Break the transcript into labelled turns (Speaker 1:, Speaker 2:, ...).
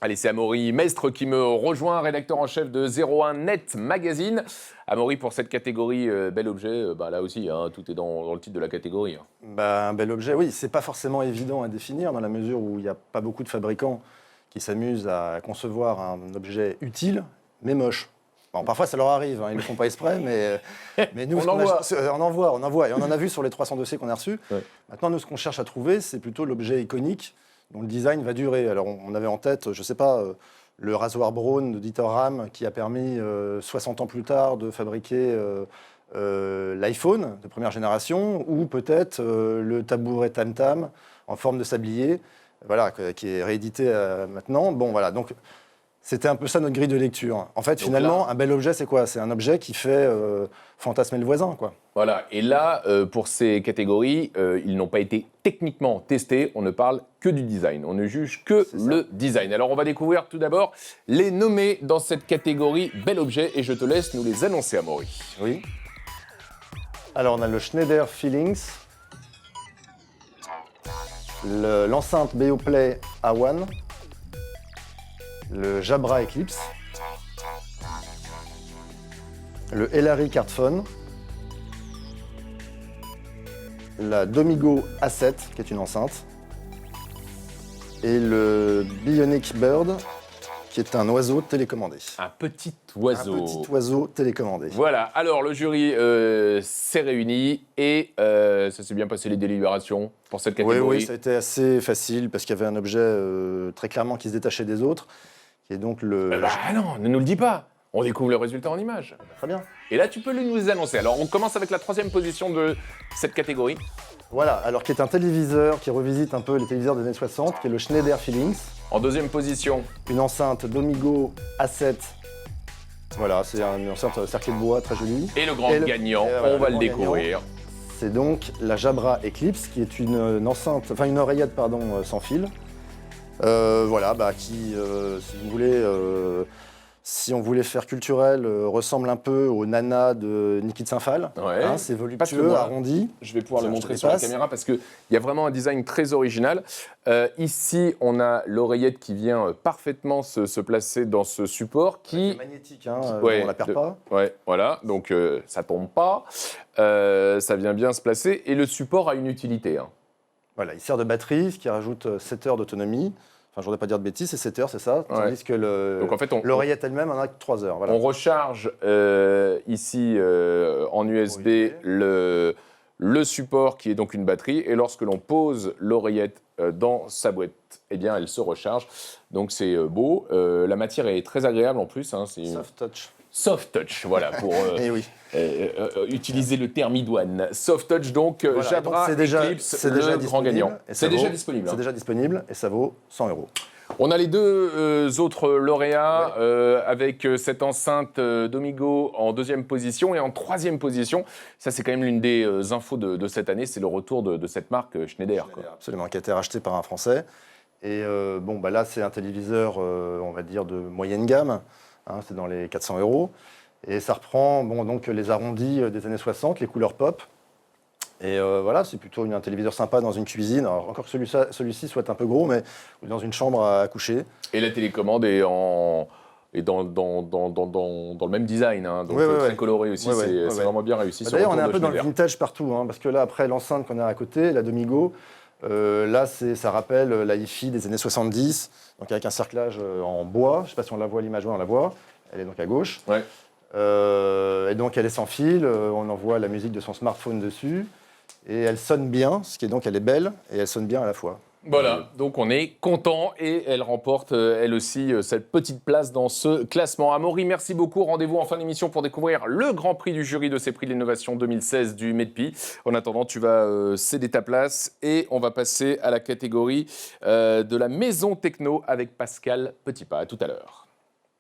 Speaker 1: Allez, c'est Amaury Mestre qui me rejoint, rédacteur en chef de 01 Net Magazine. Amaury, pour cette catégorie bel objet, là aussi, hein, tout est dans le titre de la catégorie. Hein.
Speaker 2: Un bel objet, oui. C'est pas forcément évident à définir dans la mesure où il n'y a pas beaucoup de fabricants qui s'amusent à concevoir un objet utile, mais moche. Bon, parfois, ça leur arrive, hein, ils ne le font pas exprès, mais nous,
Speaker 1: on en voit.
Speaker 2: On en voit. Et on en a vu sur les 300 dossiers qu'on a reçus. Ouais. Maintenant, nous, ce qu'on cherche à trouver, c'est plutôt l'objet iconique dont le design va durer. Alors, on avait en tête, je ne sais pas, le rasoir Braun de Dieter Rams, qui a permis, 60 ans plus tard, de fabriquer l'iPhone de première génération, ou peut-être le tabouret Tam Tam en forme de sablier, voilà, qui est réédité maintenant. Bon, voilà, donc c'était un peu ça notre grille de lecture. En fait, donc finalement, un bel objet, c'est quoi? C'est un objet qui fait fantasmer le voisin, quoi.
Speaker 1: Voilà, et là, pour ces catégories, ils n'ont pas été techniquement testés, on ne parle que du design, on ne juge que le design. Alors on va découvrir tout d'abord les nommés dans cette catégorie bel objet, et je te laisse nous les annoncer, Amaury.
Speaker 2: Oui. Alors on a le Schneider Feelings, l'enceinte Beoplay A1, le Jabra Eclipse, le Elari Cardphone, la Domigo A7, qui est une enceinte, et le Bionic Bird, qui est un oiseau télécommandé.
Speaker 1: Un petit oiseau.
Speaker 2: Un petit oiseau télécommandé.
Speaker 1: Voilà, alors le jury s'est réuni et ça s'est bien passé les délibérations pour cette catégorie.
Speaker 2: Oui, ça a été assez facile parce qu'il y avait un objet très clairement qui se détachait des autres, qui est donc le...
Speaker 1: non, ne nous le dis pas. On découvre le résultat en images.
Speaker 2: Très bien.
Speaker 1: Et là, tu peux nous les annoncer. Alors, on commence avec la 3e position de cette catégorie.
Speaker 2: Voilà, alors qui est un téléviseur qui revisite un peu les téléviseurs des années 60, qui est le Schneider Feelings.
Speaker 1: En 2e position.
Speaker 2: Une enceinte Domigo A7. Voilà, c'est une enceinte cerclée de bois, très jolie.
Speaker 1: Et le grand gagnant, on va le découvrir.
Speaker 2: C'est donc la Jabra Eclipse, qui est une enceinte, enfin une oreillette, pardon, sans fil. Qui, si vous voulez... Si on voulait faire culturel, ressemble un peu au Nana de Niki de Saint-Phal.
Speaker 1: Ouais.
Speaker 2: Hein, c'est voluptueux, arrondi.
Speaker 1: Je vais pouvoir le montrer sur la caméra parce qu'il y a vraiment un design très original. Ici, on a l'oreillette qui vient parfaitement se placer dans ce support qui...
Speaker 2: C'est magnétique, hein, on ne la perd pas.
Speaker 1: Ouais, voilà, donc ça ne tombe pas. Ça vient bien se placer et le support a une utilité. Hein.
Speaker 2: Voilà, il sert de batterie, ce qui rajoute 7 heures d'autonomie. Enfin, je ne voudrais pas dire de bêtises, c'est 7 heures, c'est ça. Tandis que l'oreillette elle-même en a que 3 heures. Voilà.
Speaker 1: On recharge ici en USB le support qui est donc une batterie. Et lorsque l'on pose l'oreillette dans sa boîte, eh bien, elle se recharge. Donc c'est beau. La matière est très agréable en plus. Hein,
Speaker 2: Soft touch.
Speaker 1: Soft touch, voilà, pour utiliser le terme idoine. Soft touch, donc, voilà, Jabra Eclipse,
Speaker 2: c'est déjà
Speaker 1: grand gagnant.
Speaker 2: C'est déjà
Speaker 1: disponible.
Speaker 2: C'est déjà disponible et ça vaut 100 €.
Speaker 1: On a les deux autres lauréats avec cette enceinte Domigo en 2e position et en 3e position. Ça, c'est quand même l'une des infos de cette année, c'est le retour de cette marque Schneider. Quoi.
Speaker 2: Absolument, qui a été racheté par un Français. Et là, c'est un téléviseur, on va dire, de moyenne gamme. Hein, c'est dans les 400 €. Et ça reprend donc, les arrondis des années 60, les couleurs pop. Et c'est plutôt un téléviseur sympa dans une cuisine. Alors, encore que celui-ci soit un peu gros, mais dans une chambre à coucher.
Speaker 1: Et la télécommande est dans le même design, hein, donc très coloré aussi, c'est vraiment bien réussi.
Speaker 2: D'ailleurs, on est un peu dans le vintage partout, hein, parce que là, après l'enceinte qu'on a à côté, la Domigo, là, ça rappelle la hi-fi des années 70, donc avec un cerclage en bois. Je ne sais pas si on la voit à l'image, on la voit. Elle est donc à gauche.
Speaker 1: Ouais.
Speaker 2: Et donc, elle est sans fil. On envoie la musique de son smartphone dessus. Et elle sonne bien, elle est belle et elle sonne bien à la fois.
Speaker 1: Voilà, donc on est content et elle remporte elle aussi cette petite place dans ce classement. Amaury, merci beaucoup. Rendez-vous en fin d'émission pour découvrir le grand prix du jury de ces prix de l'innovation 2016 du MEDPI. En attendant, tu vas céder ta place et on va passer à la catégorie de la maison techno avec Pascal Petitpas. À tout à l'heure.